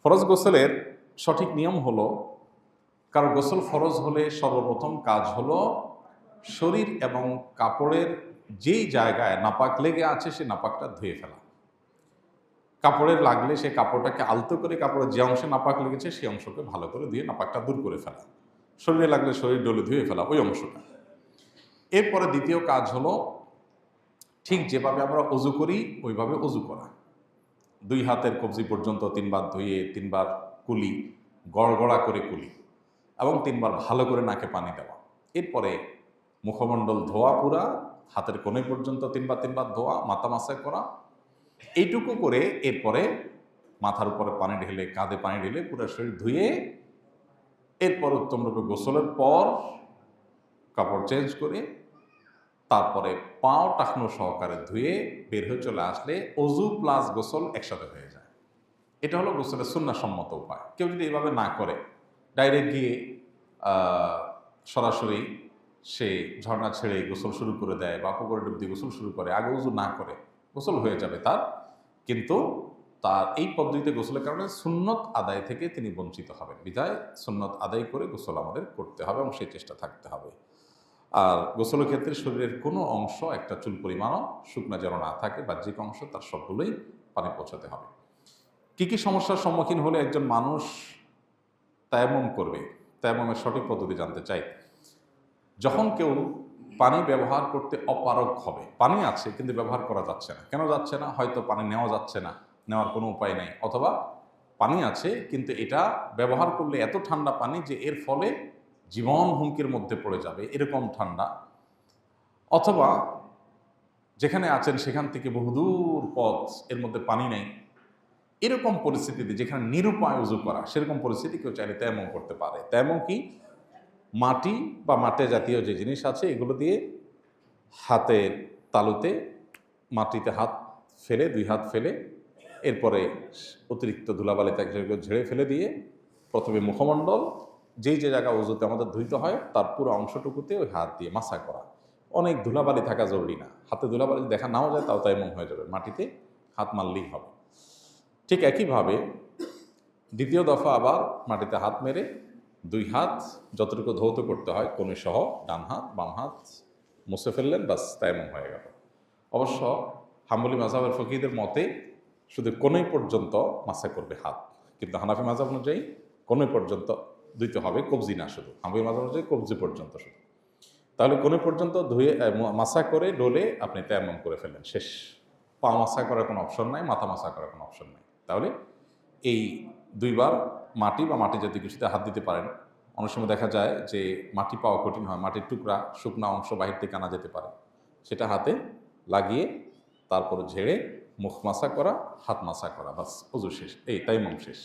ফরজ গোসলের সঠিক নিয়ম হলো, কারণ গোসল ফরজ হলে সর্বপ্রথম কাজ হলো শরীর এবং কাপড়ের যেই জায়গায় নাপাক লেগে আছে সে নাপাকটা ধুয়ে ফেলা। কাপড়ের লাগলে সে কাপড়টাকে আলতো করে কাপড়ের যে অংশে নাপাক লেগেছে সেই অংশকে ভালো করে ধুয়ে নাপাকটা দূর করে ফেলা। শরীরে লাগলে শরীর ডলে ধুয়ে ফেলা ওই অংশটা। এরপরে দ্বিতীয় কাজ হলো ঠিক যেভাবে আমরা অজু করি ওইভাবে অজু করা। 2 হাতের কবজি পর্যন্ত 3 বার ধুয়ে 3 বার কুলি, গড়গড়া করে কুলি, এবং 3 বার ভালো করে নাকে পানি দেওয়া। এরপরে মুখমণ্ডল ধোয়া পুরা, হাতের কোণে পর্যন্ত 3 বার 3 বার ধোয়া, মাথা মাসাজ করা। এইটুকু করে এরপরে মাথার উপরে পানি ঢেলে, কাঁধে পানি ঢেলে পুরো শরীর ধুয়ে এরপর উত্তমরূপে গোসলের পর কাপড় চেঞ্জ করে তারপরে পাও টাকনো সহকারে ধুয়ে বের হয়ে চলে আসলে অজু প্লাস গোসল একসাথে হয়ে যায়। এটা হলো গোসলের সুন্নাহসম্মত উপায়। কেউ যদি এইভাবে না করে, ডাইরেক্ট গিয়ে সরাসরি সে ঝর্ণা ছেড়ে গোসল শুরু করে দেয় বা পুকুরে ডুব দিয়ে গোসল শুরু করে, আগে উজু না করে, গোসল হয়ে যাবে তার, কিন্তু তার এই পদ্ধতিতে গোসলের কারণে সুন্নত আদায় থেকে তিনি বঞ্চিত হবেন। বিধায় সুন্নত আদায় করে গোসল আমাদের করতে হবে এবং সেই চেষ্টা থাকতে হবে। আর গোসলের ক্ষেত্রে শরীরের কোনো অংশ একটা চুল পরিমাণও শুকনা যেন না থাকে, বাহ্যিক অংশ তার সবগুলোই পানি পৌঁছাতে হবে। কি কি সমস্যার সম্মুখীন হলে একজন মানুষ তায়াম্মুম করবে, তায়াম্মুমের সঠিক পদ্ধতি জানতে চাই। যখন কেউ পানি ব্যবহার করতে অপারগ হবে, পানি আছে কিন্তু ব্যবহার করা যাচ্ছে না, কেন যাচ্ছে না? হয়তো পানি নেওয়া যাচ্ছে না, নেওয়ার কোনো উপায় নেই, অথবা পানি আছে কিন্তু এটা ব্যবহার করলে এত ঠান্ডা পানি যে এর ফলে জীবন হুমকির মধ্যে পড়ে যাবে, এরকম ঠান্ডা, অথবা যেখানে আছেন সেখান থেকে বহুদূর পথ, এর মধ্যে পানি নেই, এরকম পরিস্থিতিতে যেখানে নিরুপায় উজু করা, সেরকম পরিস্থিতি কেউ চাইলে তায়াম্মুম করতে পারে। তায়াম্মুম কি? মাটি বা মাটি জাতীয় যে জিনিস আছে এগুলো দিয়ে হাতের তালুতে মাটিতে হাত ফেলে, 2 হাত ফেলে, এরপরে অতিরিক্ত ধুলাবালি তাকে ঝেড়ে ফেলে দিয়ে প্রথমে মুখমণ্ডল, যেই যে জায়গা উজুতে আমাদের ধুইতে হয় তার পুরো অংশটুকুতে ওই হাত দিয়ে মাসা করা। অনেক ধুলাবালি থাকা জরুরি না, হাতে ধুলাবালি দেখা নাও যায় তাও তায়াম্মুম হয়ে যাবে, মাটিতে হাত মারলেই হবে। ঠিক একইভাবে দ্বিতীয় দফা আবার মাটিতে হাত মেরে 2 হাত যতটুকু ধৌত করতে হয় কোণে সহ, ডান হাত বাম হাত মুছে ফেললেন, বাস তায়াম্মুম হয়ে গেল। অবশ্য হাম্বলি মাযহাবের ফকিহদের মতে শুধু কোণে পর্যন্ত মাসা করবে হাত, কিন্তু হানাফি মাযহাব অনুযায়ী কোণে পর্যন্ত ধুইতে হবে, কবজি না শুধু। হাম্বলি মাযহাব অনুযায়ী কবজি পর্যন্ত শুধু। তাহলে কোণে পর্যন্ত ধুয়ে মাসা করে ডলে আপনি তায়াম্মুম করে ফেললেন, শেষ। পা মাসা করার কোনো অপশন নাই, মাথা মাসা করার কোনো অপশন নাই। তাহলে এই 2 বার মাটি বা মাটি জাতীয় কিছুতে হাত দিতে পারেন। অনেক সময় দেখা যায় যে মাটি পাওয়া কঠিন হয়, মাটির টুকরা শুকনা অংশ বাহির থেকে আনা যেতে পারে, সেটা হাতে লাগিয়ে তারপর ঝেড়ে মুখ মাসা করা, হাত মাসা করা, বাস অজু শেষ, এই তায়াম্মুম শেষ।